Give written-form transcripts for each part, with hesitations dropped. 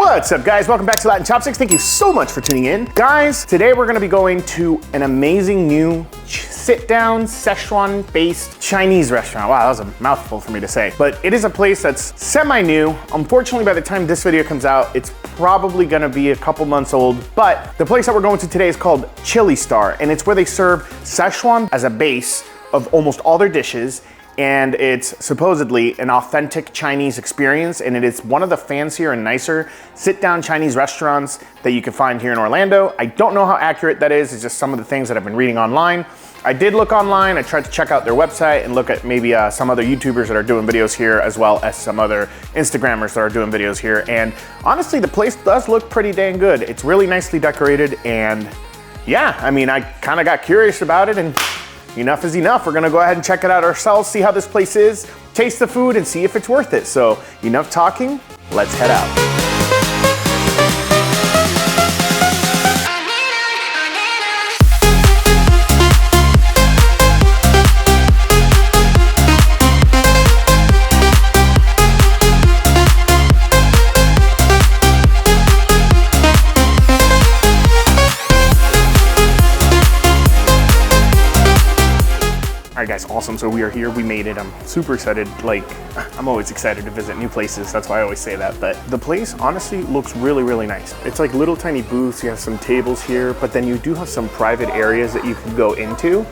What's up, guys? Welcome back to Latin Chopsticks. Thank you so much for tuning in. Guys, today we're gonna be going to an amazing new sit-down, Szechuan-based Chinese restaurant. Wow, that was a mouthful for me to say. But it is a place that's semi-new. Unfortunately, by the time this video comes out, it's probably gonna be a couple months old. But the place that we're going to today is called Chili Star, and it's where they serve Szechuan as a base of almost all their dishes. And it's supposedly an authentic Chinese experience, and it is one of the fancier and nicer sit-down Chinese restaurants that you can find here in Orlando. I don't know how accurate that is. It's just some of the things that I've been reading online. I did look online. I tried to check out their website and look at maybe some other YouTubers that are doing videos here, as well as some other Instagrammers that are doing videos here. And honestly, the place does look pretty dang good. It's really nicely decorated, and yeah, I mean, I kind of got curious about it, and enough is enough. We're gonna go ahead and check it out ourselves, see how this place is, taste the food, and see if it's worth it. So enough talking, let's head out. All right, guys, awesome. So we are here, we made it. I'm super excited. Like, I'm always excited to visit new places. That's why I always say that. But the place honestly looks really, really nice. It's like little tiny booths. You have some tables here, but then you do have some private areas that you can go into,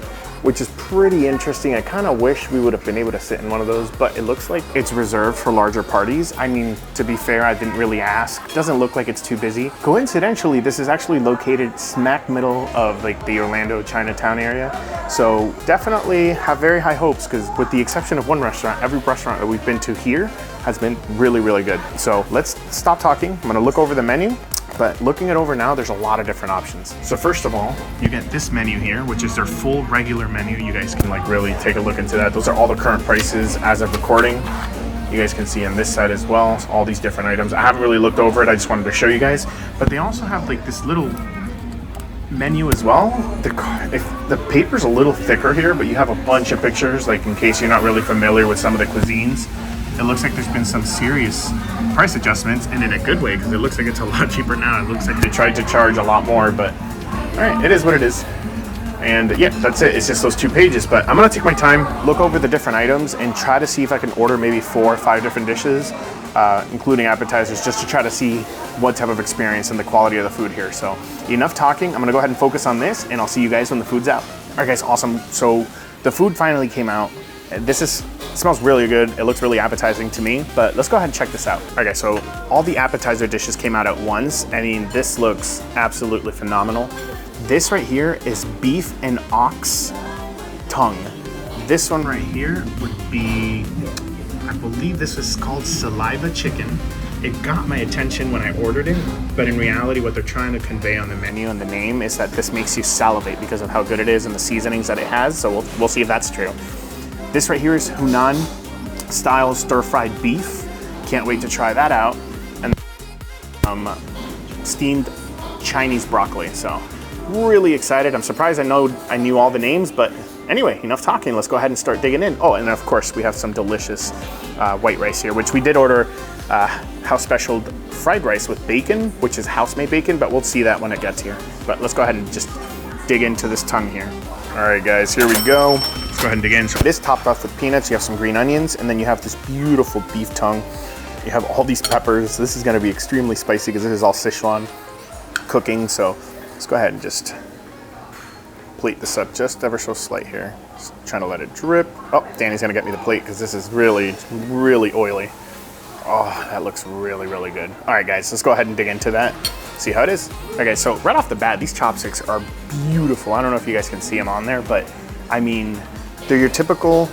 which is pretty interesting. I kind of wish we would have been able to sit in one of those, but it looks like it's reserved for larger parties. I mean, to be fair, I didn't really ask. It doesn't look like it's too busy. Coincidentally, this is actually located smack middle of like the Orlando Chinatown area. So definitely have very high hopes, because with the exception of one restaurant, every restaurant that we've been to here has been really, really good. So let's stop talking. I'm gonna look over the menu. But looking it over now, there's a lot of different options. So first of all, you get this menu here, which is their full regular menu. You guys can like really take a look into that. Those are all the current prices as of recording. You guys can see on this side as well, all these different items. I haven't really looked over it. I just wanted to show you guys. But they also have like this little menu as well. The paper's a little thicker here, but you have a bunch of pictures, like in case you're not really familiar with some of the cuisines. It looks like there's been some serious price adjustments, and in a good way, because it looks like it's a lot cheaper now. It looks like they tried to charge a lot more, but all right, it is what it is. And yeah, that's it. It's just those 2 pages, but I'm gonna take my time, look over the different items, and try to see if I can order maybe 4 or 5 different dishes, including appetizers, just to try to see what type of experience and the quality of the food here. So enough talking. I'm gonna go ahead and focus on this, and I'll see you guys when the food's out. All right, guys, awesome. So the food finally came out. It smells really good. It looks really appetizing to me, but let's go ahead and check this out. Okay, so all the appetizer dishes came out at once. I mean, this looks absolutely phenomenal. This right here is beef and ox tongue. This one right here would be, I believe this is called saliva chicken. It got my attention when I ordered it, but in reality, what they're trying to convey on the menu and the name is that this makes you salivate because of how good it is and the seasonings that it has, so we'll see if that's true. This right here is Hunan style stir-fried beef. Can't wait to try that out. And steamed Chinese broccoli. So really excited. I'm surprised I knew all the names, but anyway, enough talking. Let's go ahead and start digging in. Oh, and of course we have some delicious white rice here, which we did order house special fried rice with bacon, which is house-made bacon, but we'll see that when it gets here. But let's go ahead and just dig into this tongue here. All right, guys, here we go. Let's go ahead and dig in. So it is topped off with peanuts. You have some green onions, and then you have this beautiful beef tongue. You have all these peppers. This is gonna be extremely spicy because this is all Szechuan cooking. So let's go ahead and just plate this up just ever so slight here. Just trying to let it drip. Oh, Danny's gonna get me the plate because this is really, really oily. Oh, that looks really, really good. All right, guys, let's go ahead and dig into that. See how it is. Okay, so right off the bat, these chopsticks are beautiful. I don't know if you guys can see them on there, but I mean, they're your typical,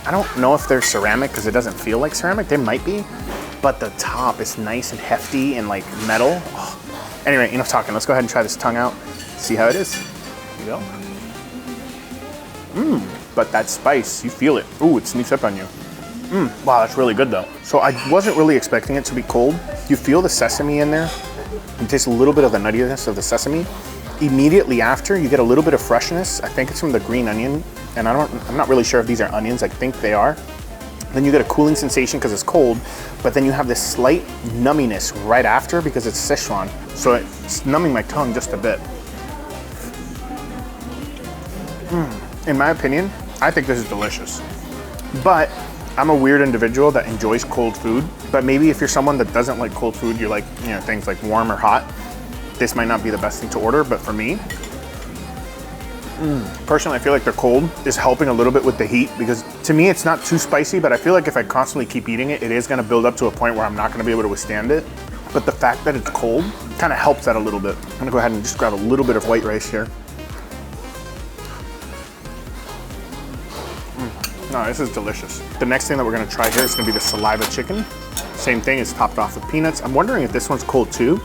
I don't know if they're ceramic because it doesn't feel like ceramic. They might be, but the top is nice and hefty and like metal. Oh. Anyway, enough talking. Let's go ahead and try this tongue out. See how it is. Here you go. But that spice, you feel it. Ooh, it sneaks up on you. Wow, that's really good though. So I wasn't really expecting it to be cold. You feel the sesame in there. You taste a little bit of the nuttiness of the sesame. Immediately after, you get a little bit of freshness. I think it's from the green onion, and I'm not really sure if these are onions. I think they are. then you get a cooling sensation because it's cold, but then you have this slight numminess right after because it's Szechuan. So it's numbing my tongue just a bit. In my opinion, I think this is delicious. But I'm a weird individual that enjoys cold food, but maybe if you're someone that doesn't like cold food, you like, you know, things like warm or hot, this might not be the best thing to order, but for me, personally, I feel like the cold is helping a little bit with the heat because to me, it's not too spicy, but I feel like if I constantly keep eating it, it is gonna build up to a point where I'm not gonna be able to withstand it. But the fact that it's cold kind of helps that a little bit. I'm gonna go ahead and just grab a little bit of white rice here. No, this is delicious. The next thing that we're gonna try here is gonna be the saliva chicken. Same thing, it's topped off with peanuts. I'm wondering if this one's cold too.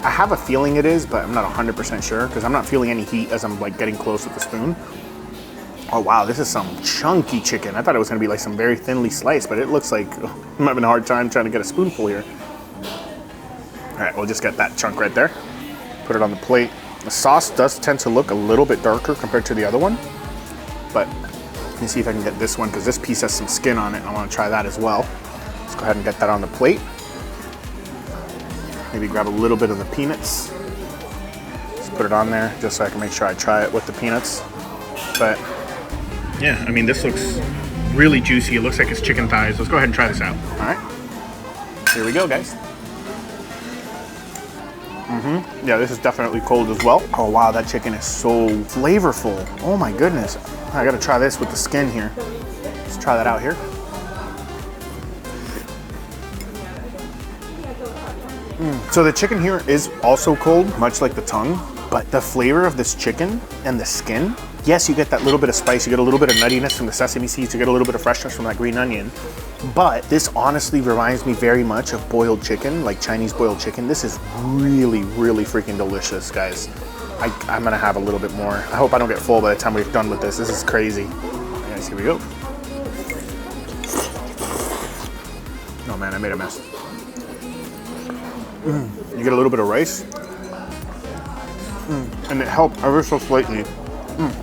I have a feeling it is, but I'm not 100% sure because I'm not feeling any heat as I'm like getting close with the spoon. Oh wow, this is some chunky chicken. I thought it was gonna be like some very thinly sliced, but it looks like I'm having a hard time trying to get a spoonful here. All right, we'll just get that chunk right there. Put it on the plate. The sauce does tend to look a little bit darker compared to the other one, but let me see if I can get this one because this piece has some skin on it. I wanna try that as well. Let's go ahead and get that on the plate. Maybe grab a little bit of the peanuts. Just put it on there just so I can make sure I try it with the peanuts. But yeah, I mean, this looks really juicy. It looks like it's chicken thighs. Let's go ahead and try this out. All right, here we go, guys. Yeah, this is definitely cold as well. Oh wow, that chicken is so flavorful. Oh my goodness. I gotta try this with the skin here. Let's try that out here. So the chicken here is also cold, much like the tongue, but the flavor of this chicken and the skin, yes, you get that little bit of spice, you get a little bit of nuttiness from the sesame seeds, you get a little bit of freshness from that green onion, but this honestly reminds me very much of boiled chicken, like Chinese boiled chicken. This is really, really freaking delicious, guys. I'm gonna have a little bit more. I hope I don't get full by the time we're done with this. This is crazy. Guys, here we go. Oh man, I made a mess. You get a little bit of rice, and it helped ever so slightly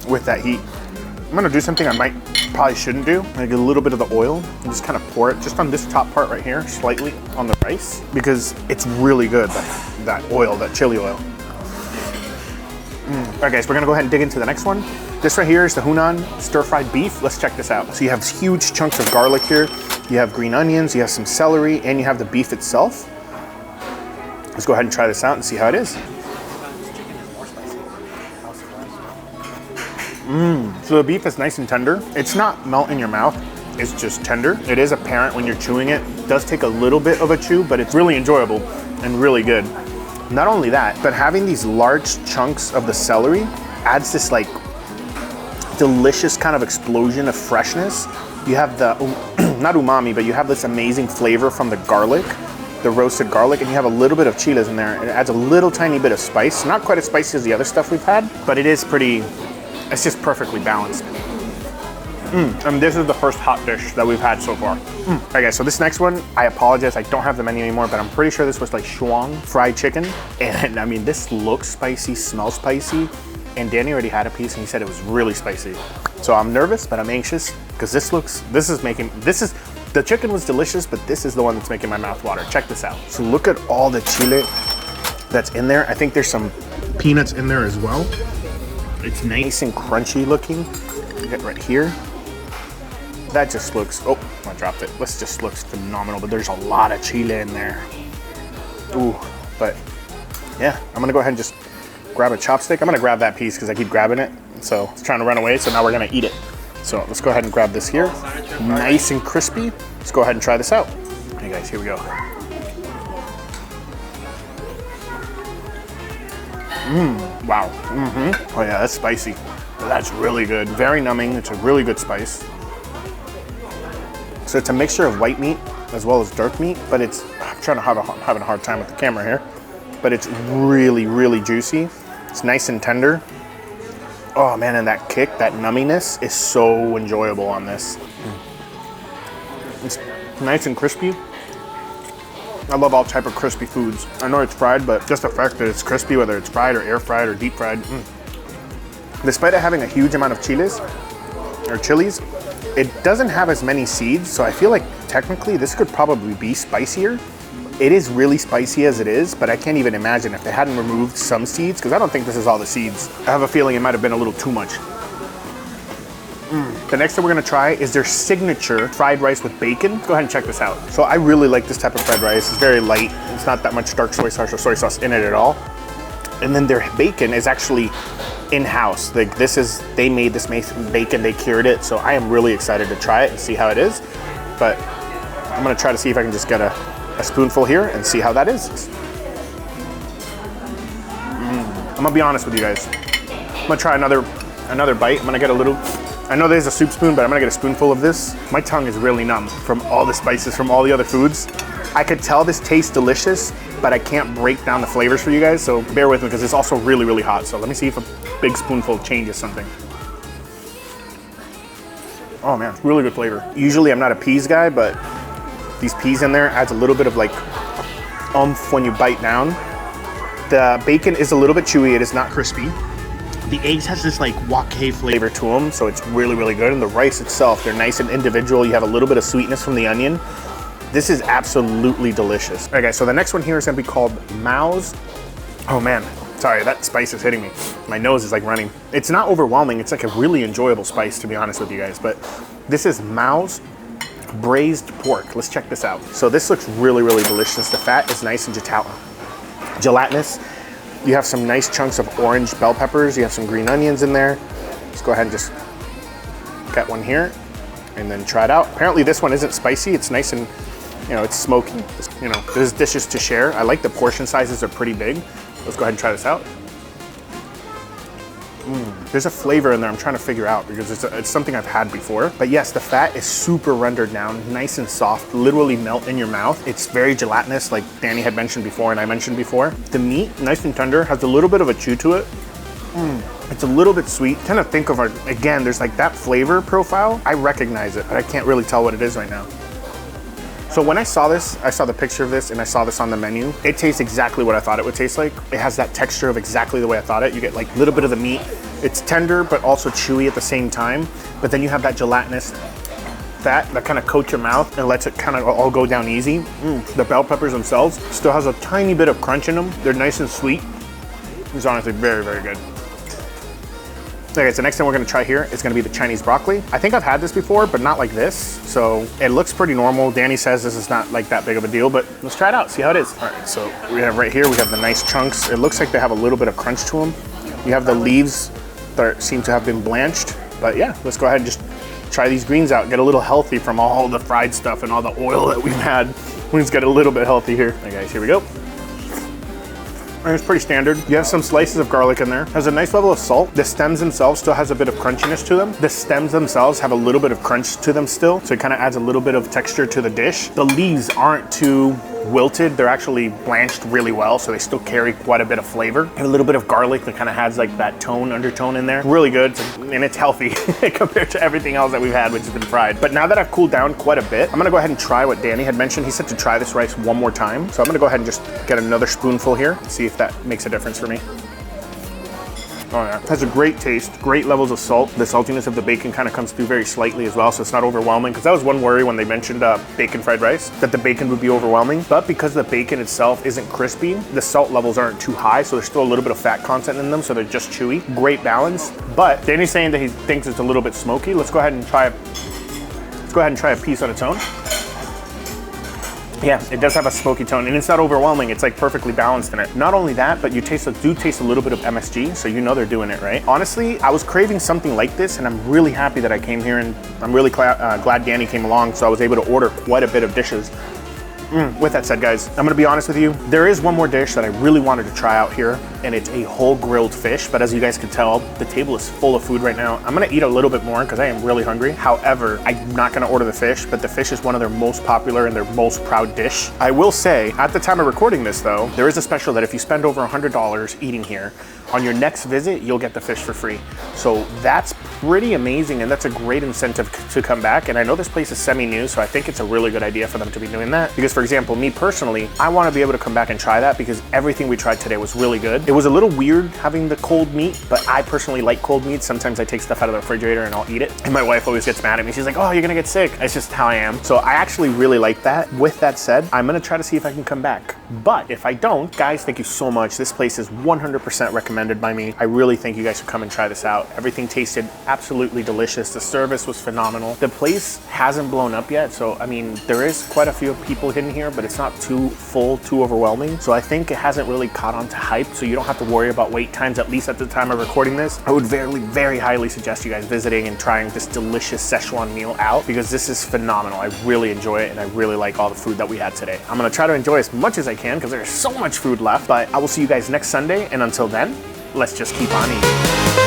with that heat. I'm gonna do something I probably shouldn't do. I get a little bit of the oil and just kind of pour it just on this top part right here, slightly on the rice, because it's really good, that oil, that chili oil. All right, guys, we're gonna go ahead and dig into the next one. This right here is the Hunan stir-fried beef. Let's check this out. So you have huge chunks of garlic here, you have green onions, you have some celery, and you have the beef itself. Let's go ahead and try this out and see how it is. So the beef is nice and tender. It's not melt in your mouth, it's just tender. It is apparent when you're chewing it. It does take a little bit of a chew, but it's really enjoyable and really good. Not only that, but having these large chunks of the celery adds this like delicious kind of explosion of freshness. You have the, not umami, but you have this amazing flavor from the garlic, the roasted garlic, and you have a little bit of chiles in there. It adds a little tiny bit of spice. Not quite as spicy as the other stuff we've had, but it is pretty, it's just perfectly balanced. And this is the first hot dish that we've had so far. All right, guys, so this next one, I apologize, I don't have the menu anymore, but I'm pretty sure this was like Szechuan fried chicken. And I mean, this looks spicy, smells spicy, and Danny already had a piece and he said it was really spicy. So I'm nervous, but I'm anxious because the chicken was delicious, but this is the one that's making my mouth water. Check this out. So look at all the chile that's in there. I think there's some peanuts in there as well. It's nice and crunchy looking. Get right here. That just looks, oh, I dropped it. This just looks phenomenal, but there's a lot of chile in there. Ooh, but yeah, I'm gonna go ahead and just grab a chopstick. I'm gonna grab that piece because I keep grabbing it. So it's trying to run away, so now we're gonna eat it. So let's go ahead and grab this here. Nice and crispy. Let's go ahead and try this out. Hey guys, here we go. Wow. Oh yeah, that's spicy. That's really good. Very numbing. It's a really good spice. So it's a mixture of white meat as well as dark meat, but it's, I'm trying to having a hard time with the camera here, but it's really, really juicy. It's nice and tender. Oh man, and that kick, that numminess is so enjoyable on this. It's nice and crispy. I love all type of crispy foods. I know it's fried, but just the fact that it's crispy, whether it's fried or air fried or deep fried. Despite it having a huge amount of chilies, It doesn't have as many seeds, so I feel like technically this could probably be spicier. It is really spicy as it is, but I can't even imagine if they hadn't removed some seeds, because I don't think this is all the seeds. I have a feeling it might have been a little too much. The next thing we're gonna try is their signature fried rice with bacon. Let's go ahead and check this out. So I really like this type of fried rice. It's very light. It's not that much dark soy sauce or soy sauce in it at all. And then their bacon is actually in-house. Like they made this bacon, they cured it. So I am really excited to try it and see how it is. But I'm gonna try to see if I can just get a spoonful here and see how that is. I'm gonna be honest with you guys. I'm gonna try another bite. I'm gonna get a little, I know there's a soup spoon, but I'm gonna get a spoonful of this. My tongue is really numb from all the spices from all the other foods. I could tell this tastes delicious, but I can't break down the flavors for you guys, so bear with me because it's also really, really hot. So let me see if a big spoonful changes something. Oh man, really good flavor. Usually I'm not a peas guy, but these peas in there adds a little bit of like oomph when you bite down. The bacon is a little bit chewy, it is not crispy. The eggs has this like wok flavor to them, so it's really, really good. And the rice itself, they're nice and individual. You have a little bit of sweetness from the onion. This is absolutely delicious. All right guys, so the next one here is gonna be called mous. Oh man, sorry, that spice is hitting me. My nose is like running. It's not overwhelming, it's like a really enjoyable spice to be honest with you guys, but this is mous braised pork. Let's check this out. So this looks really, really delicious. The fat is nice and gelatinous. You have some nice chunks of orange bell peppers. You have some green onions in there. Let's go ahead and just get one here and then try it out. Apparently this one isn't spicy. It's nice and, you know, it's smoky. You know, there's dishes to share. I like the portion sizes are pretty big. Let's go ahead and try this out. There's a flavor in there I'm trying to figure out because it's something I've had before. But yes, the fat is super rendered down, nice and soft, literally melt in your mouth. It's very gelatinous, like Danny had mentioned before and I mentioned before. The meat, nice and tender, has a little bit of a chew to it. It's a little bit sweet. Kind of think of, again, there's like that flavor profile. I recognize it, but I can't really tell what it is right now. So when I saw this, I saw the picture of this and I saw this on the menu. It tastes exactly what I thought it would taste like. It has that texture of exactly the way I thought it. You get like a little bit of the meat. It's tender, but also chewy at the same time. But then you have that gelatinous fat that kind of coats your mouth and lets it kind of all go down easy. The bell peppers themselves still has a tiny bit of crunch in them. They're nice and sweet. It's honestly very, very good. Okay, so next thing we're gonna try here is gonna be the Chinese broccoli. I think I've had this before, but not like this. So it looks pretty normal. Danny says this is not like that big of a deal, but let's try it out, see how it is. All right, so we have right here, we have the nice chunks. It looks like they have a little bit of crunch to them. You have the leaves that seem to have been blanched. But yeah, let's go ahead and just try these greens out. Get a little healthy from all the fried stuff and all the oil that we've had. We just get a little bit healthy here. Okay guys, here we go. And it's pretty standard. You have some slices of garlic in there. Has a nice level of salt. The stems themselves still has a bit of crunchiness to them. The stems themselves have a little bit of crunch to them still, so it kind of adds a little bit of texture to the dish. The leaves aren't too wilted. They're actually blanched really well, so they still carry quite a bit of flavor. And a little bit of garlic that kind of has like that undertone in there. Really good, and it's healthy compared to everything else that we've had, which has been fried. But now that I've cooled down quite a bit, I'm gonna go ahead and try what Danny had mentioned. He said to try this rice one more time. So I'm gonna go ahead and just get another spoonful here, see if that makes a difference for me. Oh yeah, it has a great taste, great levels of salt. The saltiness of the bacon kind of comes through very slightly as well, so it's not overwhelming. Because that was one worry when they mentioned bacon fried rice, that the bacon would be overwhelming. But because the bacon itself isn't crispy, the salt levels aren't too high, so there's still a little bit of fat content in them, so they're just chewy. Great balance. But Danny's saying that he thinks it's a little bit smoky. Let's go ahead and try a piece on its own. Yeah, it does have a smoky tone, and it's not overwhelming. It's like perfectly balanced in it. Not only that, but you do taste a little bit of MSG, so you know they're doing it right. Honestly, I was craving something like this, and I'm really happy that I came here, and I'm really glad Danny came along, so I was able to order quite a bit of dishes. With that said, guys, I'm gonna be honest with you. There is one more dish that I really wanted to try out here, and it's a whole grilled fish. But as you guys can tell, the table is full of food right now. I'm gonna eat a little bit more because I am really hungry. However, I'm not gonna order the fish, but the fish is one of their most popular and their most proud dish. I will say, at the time of recording this though, there is a special that if you spend over $100 eating here, on your next visit, you'll get the fish for free. So that's pretty amazing, and that's a great incentive to come back. And I know this place is semi-new, so I think it's a really good idea for them to be doing that, because for example, me personally, I want to be able to come back and try that because everything we tried today was really good. It was a little weird having the cold meat, but I personally like cold meat. Sometimes I take stuff out of the refrigerator and I'll eat it. And my wife always gets mad at me. She's like, oh, you're gonna get sick. It's just how I am. So I actually really like that. With that said, I'm gonna try to see if I can come back. But if I don't, guys, thank you so much. This place is 100% recommended by me. I really think you guys should come and try this out. Everything tasted absolutely delicious. The service was phenomenal. The place hasn't blown up yet. So, I mean, there is quite a few people hidden here, but it's not too full, too overwhelming. So I think it hasn't really caught on to hype. So you don't have to worry about wait times, at least at the time of recording this. I would very, very highly suggest you guys visiting and trying this delicious Szechuan meal out because this is phenomenal. I really enjoy it and I really like all the food that we had today. I'm gonna try to enjoy as much as I can because there's so much food left, but I will see you guys next Sunday. And until then, let's just keep on eating.